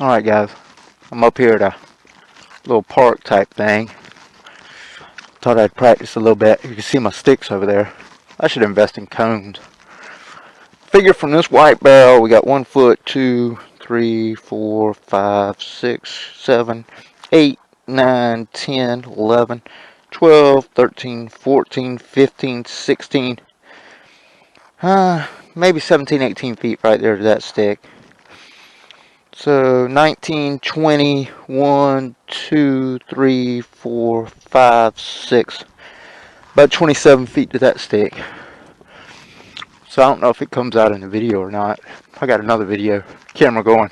Alright guys, I'm up here at a little park type thing. Thought I'd practice a little bit. You can see my sticks over there. I should invest in cones. Figure from this white barrel we got 1 foot, 2, 3, 4, 5, 6, 7, 8, 9, 10, 11, 12, 13, 14, 15, 16, maybe 17, 18 feet right there to that stick. So 19, 20, 1, 2, 3, 4, 5, 6. About 27 feet to that stick. So I don't know if it comes out in the video or not. I got another video camera going.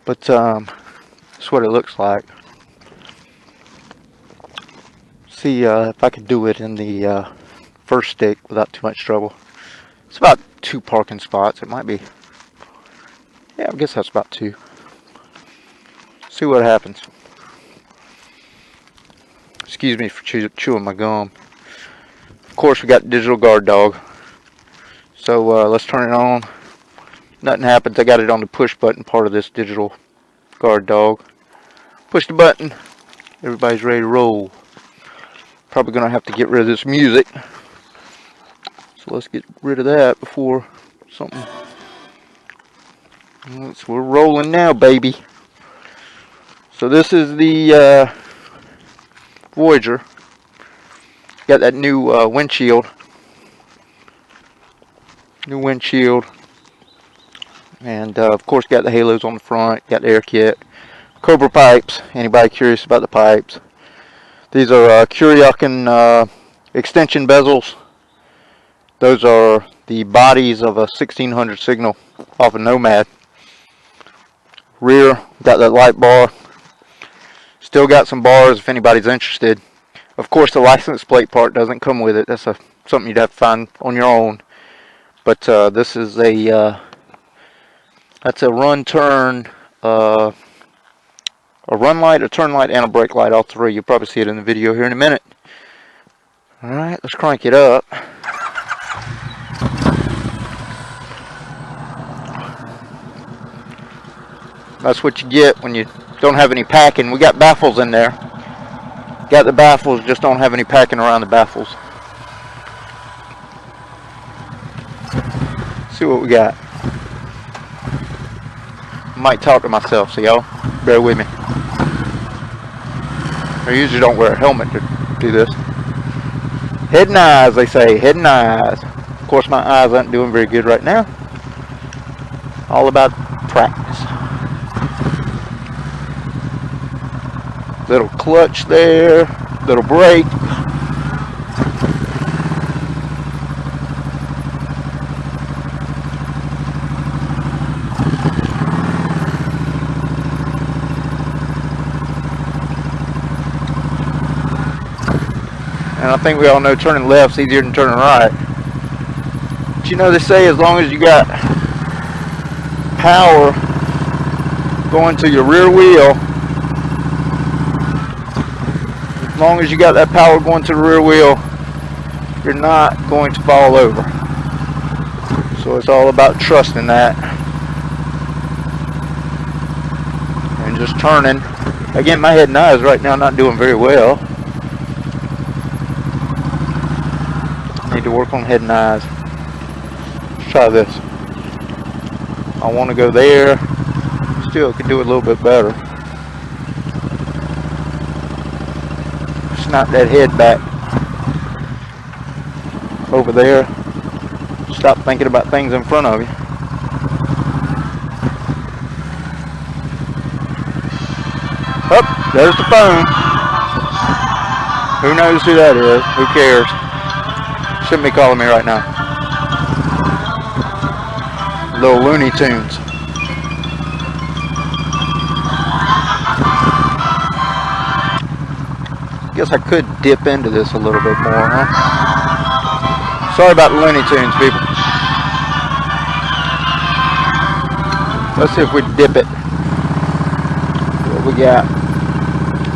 But that's what it looks like. See if I can do it in the first stick without too much trouble. It's about 2 parking spots. It might be. Yeah, I guess that's about 2. See what happens. Excuse me for chewing my gum. Of course, we got digital guard dog. So let's turn it on. Nothing happens. I got it on the push button part of this digital guard dog. Push the button. Everybody's ready to roll. Probably gonna have to get rid of this music. So let's get rid of that before something. So we're rolling now, baby. So this is the Voyager. Got that new windshield. New windshield. And of course got the halos on the front. Got the air kit. Cobra pipes. Anybody curious about the pipes? These are Kuriokin extension bezels. Those are the bodies of a 1600 signal off a Nomad. Rear, got that light bar. Still got some bars if anybody's interested. Of course, the license plate part doesn't come with it. That's something you'd have to find on your own. But this is that's a run turn, a run light, a turn light, and a brake light. All 3. You'll probably see it in the video here in a minute. All right, let's crank it up. That's what you get when you don't have any packing. We got baffles in there. Got the baffles, just don't have any packing around the baffles. See what we got. Might talk to myself, so y'all bear with me. I usually don't wear a helmet to do this. Head and eyes, they say. Head and eyes. Of course, my eyes aren't doing very good right now. All about practice. Little clutch there, little brake. And I think we all know turning left's easier than turning right. But you know, they say as long as you got power going to your rear wheel, as long as you got that power going to the rear wheel, you're not going to fall over. So it's all about trusting that. And just turning. Again, my head and eyes right now not doing very well. Need to work on head and eyes. Let's try this. I want to go there. Still could do it a little bit better. Snap that head back over there. Stop thinking about things in front of you. Oh, there's the phone. Who knows who that is? Who cares? Shouldn't be calling me right now. Little Looney Tunes. Guess I could dip into this a little bit more, huh? Sorry about the Looney Tunes, people. Let's see if we dip it. What we got?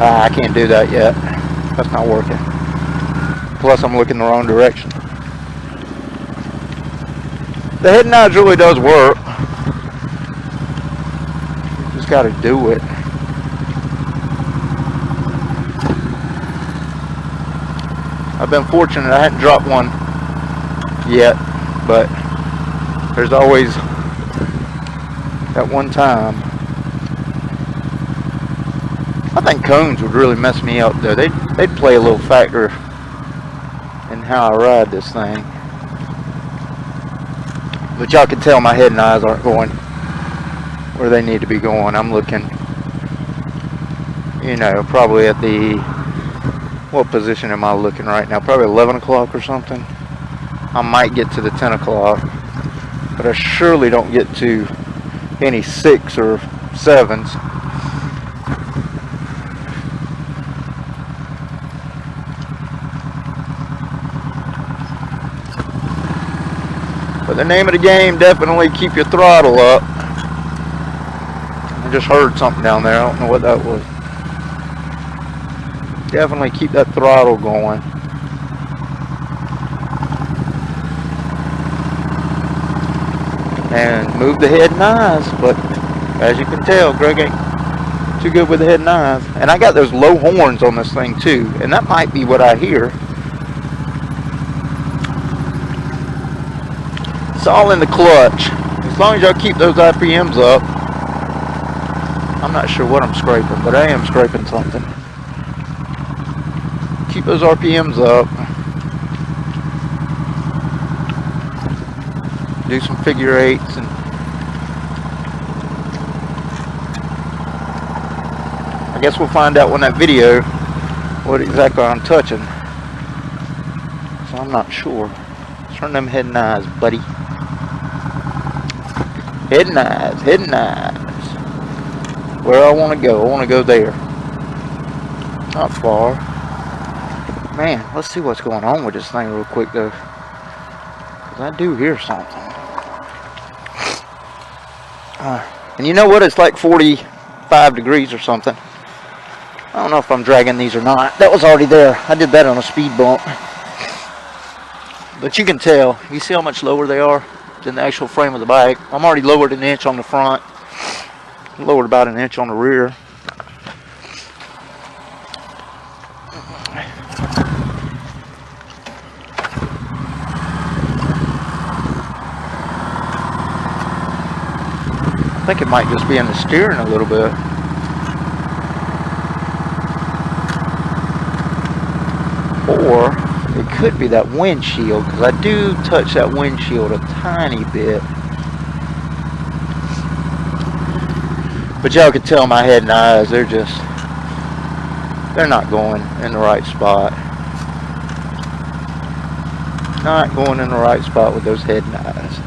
I can't do that yet. That's not working. Plus, I'm looking the wrong direction. The head nudge really does work. got to do it. I've been fortunate I hadn't dropped one yet, but there's always that one time. I think cones would really mess me up though. They'd play a little factor in how I ride this thing. But y'all can tell my head and eyes aren't going where they need to be going. I'm looking, you know, probably at the, what position am I looking right now? Probably 11 o'clock or something. I might get to the 10 o'clock, but I surely don't get to any 6 or 7s. But the name of the game, definitely keep your throttle up. I just heard something down there. I don't know what that was. Definitely keep that throttle going. And move the head and eyes. But as you can tell, Greg ain't too good with the head and eyes. And I got those low horns on this thing too. And that might be what I hear. It's all in the clutch. As long as y'all keep those RPMs up. I'm not sure what I'm scraping, but I am scraping something. Keep those RPMs up. Do some figure eights, and I guess we'll find out when that video what exactly I'm touching. So I'm not sure. Turn them head and eyes, buddy. Head and eyes, head and eyes. Where I want to go. I want to go there. Not far. Man, let's see what's going on with this thing real quick though. Because I do hear something. And you know what? It's like 45 degrees or something. I don't know if I'm dragging these or not. That was already there. I did that on a speed bump. But you can tell. You see how much lower they are than the actual frame of the bike. I'm already lowered an inch on the front. Lowered about an inch on the rear. I think it might just be in the steering a little bit. Or it could be that windshield, because I do touch that windshield a tiny bit. But y'all can tell my head and eyes, they're not going in the right spot. Not going in the right spot with those head and eyes.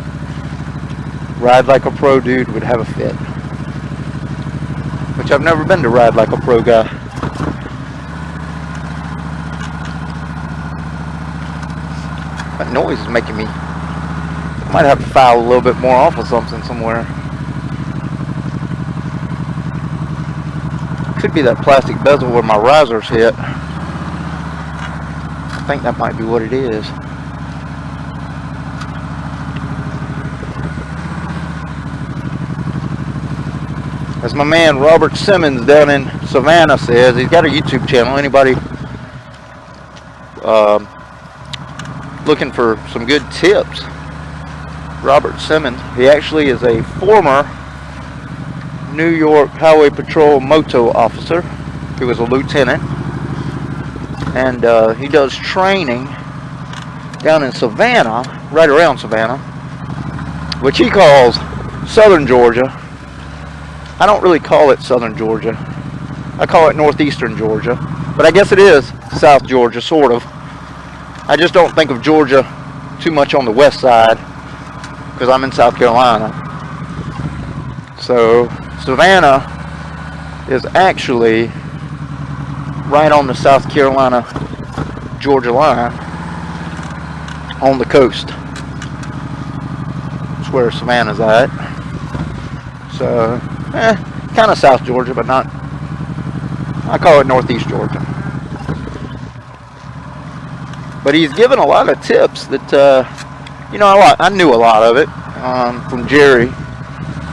Ride Like a Pro dude would have a fit. Which I've never been to Ride Like a Pro guy. That noise is making me, I might have to file a little bit more off of something somewhere. Could be that plastic bezel where my risers hit. I think that might be what it is. As my man Robert Simmons down in Savannah says, he's got a YouTube channel. Anybody looking for some good tips? Robert Simmons. He actually is a former New York Highway Patrol moto officer. He was a lieutenant. And he does training down in Savannah, right around Savannah, which he calls Southern Georgia. I don't really call it Southern Georgia. I call it Northeastern Georgia. But I guess it is South Georgia, sort of. I just don't think of Georgia too much on the west side, because I'm in South Carolina. So Savannah is actually right on the South Carolina-Georgia line on the coast. That's where Savannah's at. So, kind of South Georgia, but not, I call it Northeast Georgia. But he's given a lot of tips that, you know, I knew a lot of it from Jerry.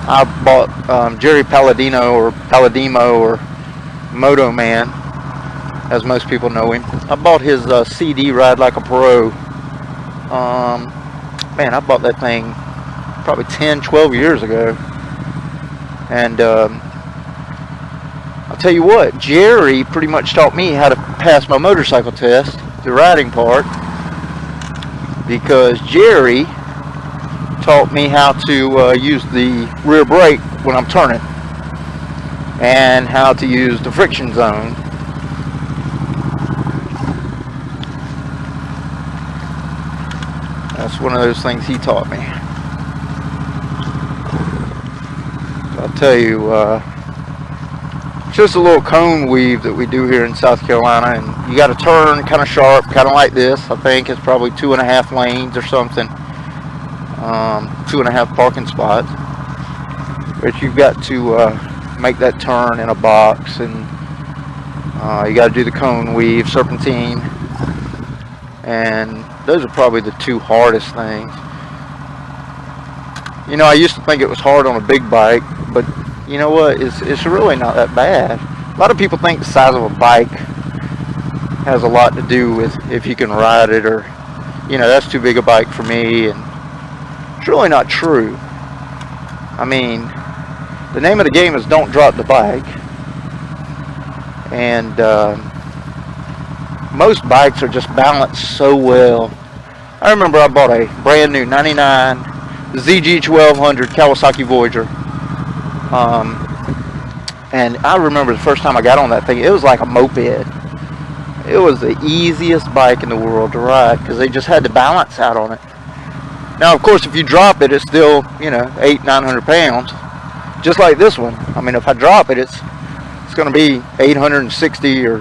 I bought Jerry Palladino, or Palladimo, or Moto Man, as most people know him. I bought his CD, Ride Like a Pro. Man, I bought that thing probably 10, 12 years ago. And I'll tell you what, Jerry pretty much taught me how to pass my motorcycle test, the riding part, because Jerry taught me how to use the rear brake when I'm turning, and how to use the friction zone. That's one of those things he taught me. So I'll tell you, it's just a little cone weave that we do here in South Carolina, and you got to turn kind of sharp, kind of like this. I think it's probably 2.5 lanes or something, 2.5 parking spots. But you've got to make that turn in a box, and you got to do the cone weave, serpentine, and those are probably the two hardest things. You know, I used to think it was hard on a big bike, but you know what, it's really not that bad. A lot of people think the size of a bike has a lot to do with if you can ride it, or, you know, that's too big a bike for me, and it's really not true. I mean, the name of the game is don't drop the bike, and most bikes are just balanced so well. I remember I bought a brand new 99 ZG1200 Kawasaki Voyager, and I remember the first time I got on that thing, it was like a moped. It was the easiest bike in the world to ride because they just had the balance out on it. Now, of course, if you drop it, it's still, you know, 800-900 pounds, just like this one. I mean, if I drop it, it's going to be 860 or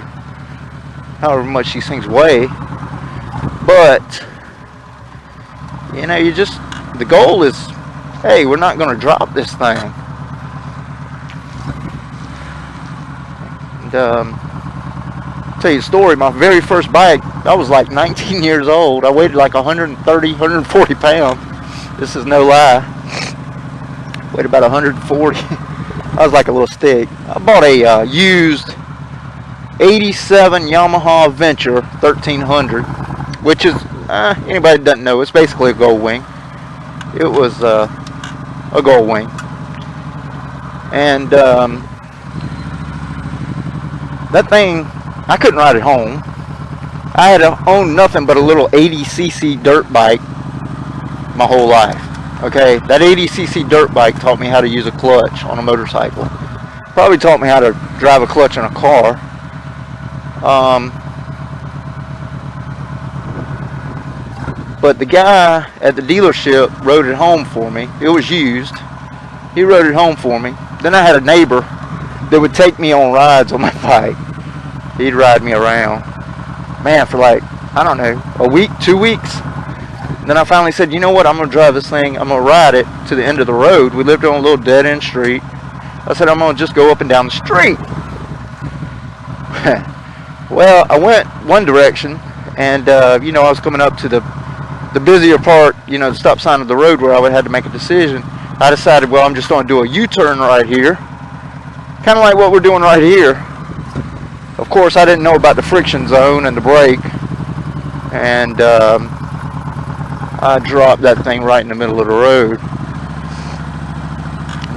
however much these things weigh. But you know, the goal is, hey, we're not going to drop this thing. And tell you a story. My very first bike, I was like 19 years old. I weighed like 130, 140 pounds. This is no lie. Weighed about 140. I was like a little stick. I bought a used 87 Yamaha Venture 1300, which is, anybody that doesn't know, it's basically a Gold Wing. It was a Gold Wing. And that thing, I couldn't ride it home. I had owned nothing but a little 80cc dirt bike my whole life. Okay, that 80cc dirt bike taught me how to use a clutch on a motorcycle. Probably taught me how to drive a clutch in a car. But the guy at the dealership rode it home for me. It was used. He rode it home for me. Then I had a neighbor that would take me on rides on my bike. He'd ride me around, man, for like, I don't know, a week, 2 weeks. And then I finally said, you know what, I'm going to drive this thing, I'm going to ride it to the end of the road. We lived on a little dead-end street. I said, I'm going to just go up and down the street. Well, I went one direction, and you know, I was coming up to the busier part, you know, the stop sign of the road where I would have to make a decision. I decided, well, I'm just going to do a U-turn right here, kind of like what we're doing right here. Of course, I didn't know about the friction zone and the brake, and I dropped that thing right in the middle of the road.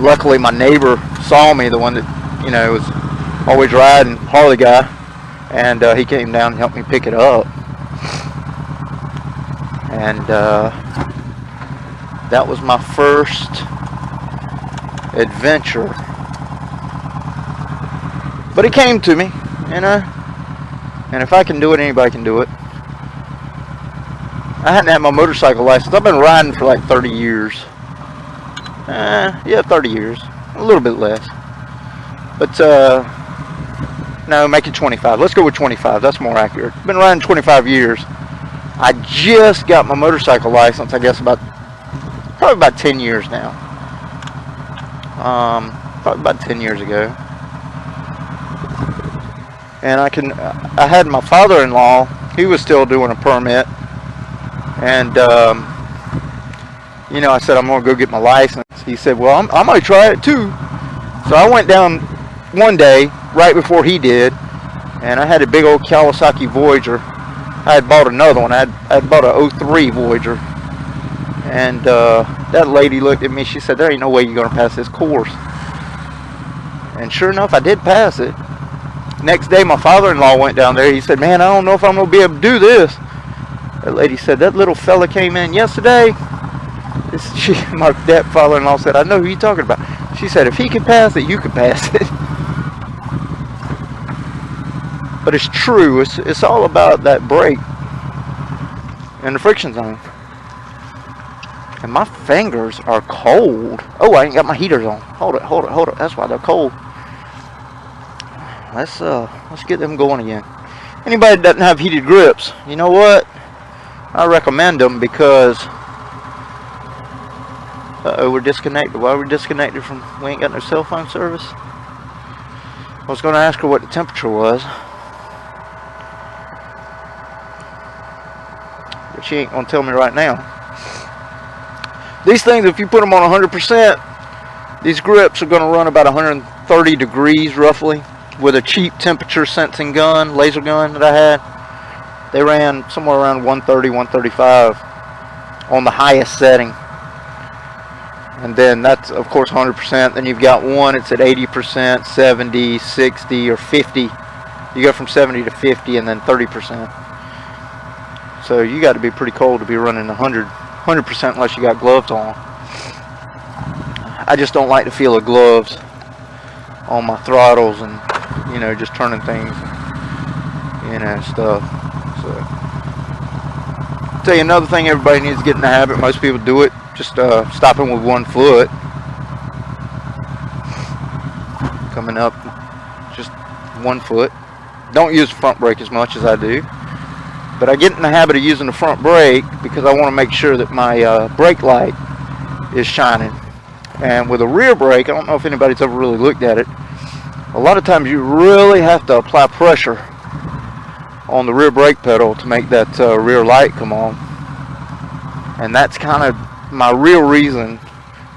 Luckily, my neighbor saw me, the one that, you know, was always riding, Harley guy, and he came down and helped me pick it up. And that was my first adventure. But it came to me, you know, and if I can do it, anybody can do it. I hadn't had my motorcycle license. I've been riding for like 30 years. Yeah, 30 years. A little bit less. But, no, make it 25. Let's go with 25. That's more accurate. Been riding 25 years. I just got my motorcycle license, I guess, probably about 10 years now. Probably about 10 years ago. And I had my father-in-law, he was still doing a permit. And, you know, I said, I'm going to go get my license. He said, well, I might try it too. So I went down one day, right before he did, and I had a big old Kawasaki Voyager. I had bought another one. I had bought a 03 Voyager. And that lady looked at me. She said, there ain't no way you're going to pass this course. And sure enough, I did pass it. Next day, my father-in-law went down there. He said, man, I don't know if I'm going to be able to do this. That lady said, that little fella came in yesterday. My father-in-law said, I know who you're talking about. She said, if he can pass it, you can pass it. But it's true. It's all about that brake and the friction zone. And my fingers are cold. Oh, I ain't got my heaters on. Hold it. That's why they're cold. Let's get them going again. Anybody that doesn't have heated grips, you know what? I recommend them because we're disconnected. Why are we disconnected from? We ain't got no cell phone service. I was going to ask her what the temperature was, but she ain't going to tell me right now. These things, if you put them on 100%, these grips are going to run about 130 degrees roughly. With a cheap temperature sensing gun, laser gun that I had, they ran somewhere around 130, 135 on the highest setting. And then that's, of course, 100%. Then you've got one, it's at 80%, 70, 60, or 50. You go from 70 to 50 and then 30%. So you got to be pretty cold to be running 100% unless you got gloves on. I just don't like the feel of gloves on my throttles and, you know, just turning things, you know, stuff. So, I'll tell you another thing everybody needs to get in the habit. Most people do it, just stopping with one foot, coming up just one foot. Don't use the front brake as much as I do, but I get in the habit of using the front brake because I want to make sure that my brake light is shining. And with a rear brake, I don't know if anybody's ever really looked at it, a lot of times you really have to apply pressure on the rear brake pedal to make that rear light come on. And that's kind of my real reason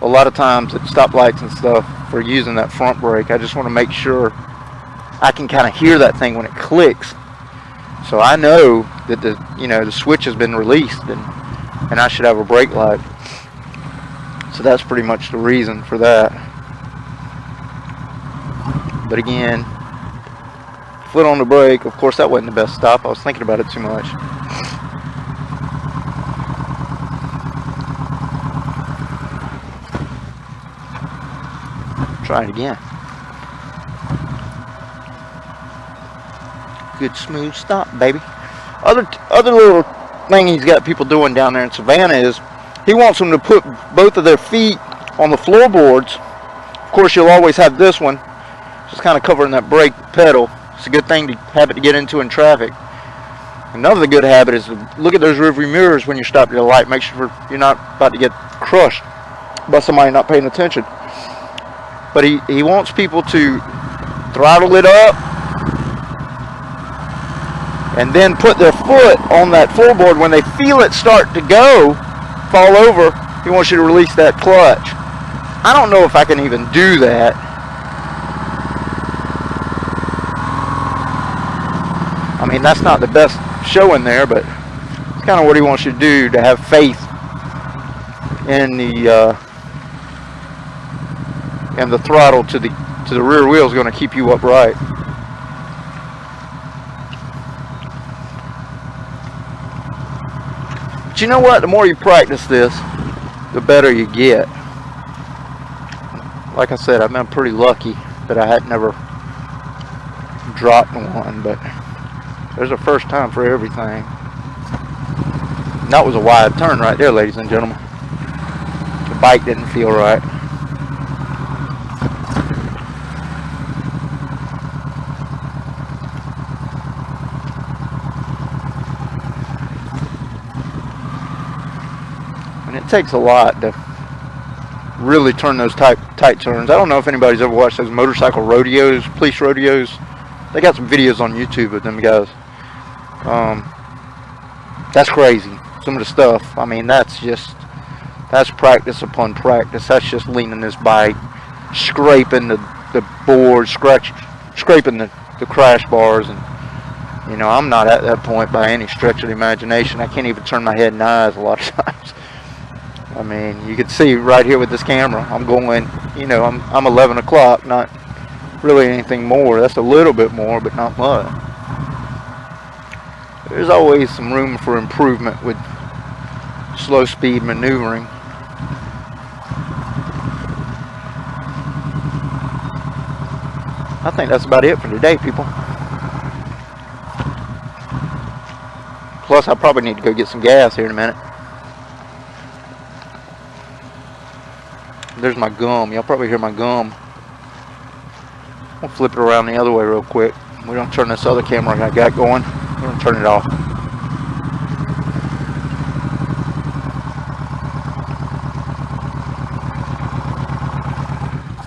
a lot of times at stoplights and stuff for using that front brake. I just want to make sure I can kind of hear that thing when it clicks, so I know that the switch has been released and I should have a brake light. So that's pretty much the reason for that. But again, foot on the brake, of course that wasn't the best stop. I was thinking about it too much. Try it again. Good smooth stop, baby. Other little thing he's got people doing down there in Savannah is he wants them to put both of their feet on the floorboards. Of course, you'll always have this one just kind of covering that brake pedal. It's a good thing to habit to get into in traffic. Another good habit is to look at those rearview mirrors when you stop at a light. Make sure you're not about to get crushed by somebody not paying attention. But he wants people to throttle it up and then put their foot on that floorboard. When they feel it start to fall over, he wants you to release that clutch. I don't know if I can even do that. I mean, that's not the best show in there, but it's kind of what he wants you to do, to have faith in the throttle to the rear wheel is going to keep you upright. But you know what? The more you practice this, the better you get. Like I said, I've been pretty lucky that I had never dropped one, but there's a first time for everything. And that was a wide turn right there, ladies and gentlemen. The bike didn't feel right. And it takes a lot to really turn those tight turns. I don't know if anybody's ever watched those motorcycle rodeos, police rodeos. They got some videos on YouTube of them guys. That's crazy. Some of the stuff, I mean, that's just That's practice upon practice. That's just leaning this bike, scraping the board, scraping the crash bars, and you know, I'm not at that point by any stretch of the imagination. I can't even turn my head and eyes a lot of times. I mean, you can see right here with this camera, I'm going, you know, I'm 11 o'clock, not really anything more. That's a little bit more, but not much. There's always some room for improvement with slow speed maneuvering. I think that's about it for today, people. Plus, I probably need to go get some gas here in a minute. There's my gum. Y'all probably hear my gum. I'll flip it around the other way real quick. We're going to turn this other camera I got going. We're going to turn it off.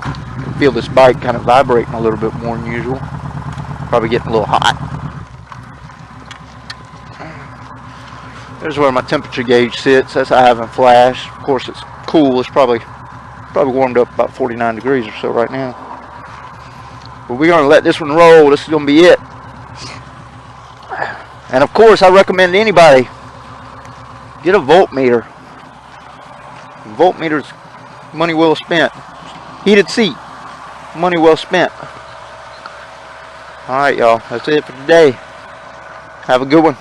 I can feel this bike kind of vibrating a little bit more than usual. Probably getting a little hot. There's where my temperature gauge sits. That's I haven't flashed. Of course, it's cool. It's probably warmed up about 49 degrees or so right now. But we're going to let this one roll. This is going to be it. And of course, I recommend anybody get a voltmeter. Voltmeter's money well spent. Heated seat, money well spent. All right, y'all. That's it for today. Have a good one.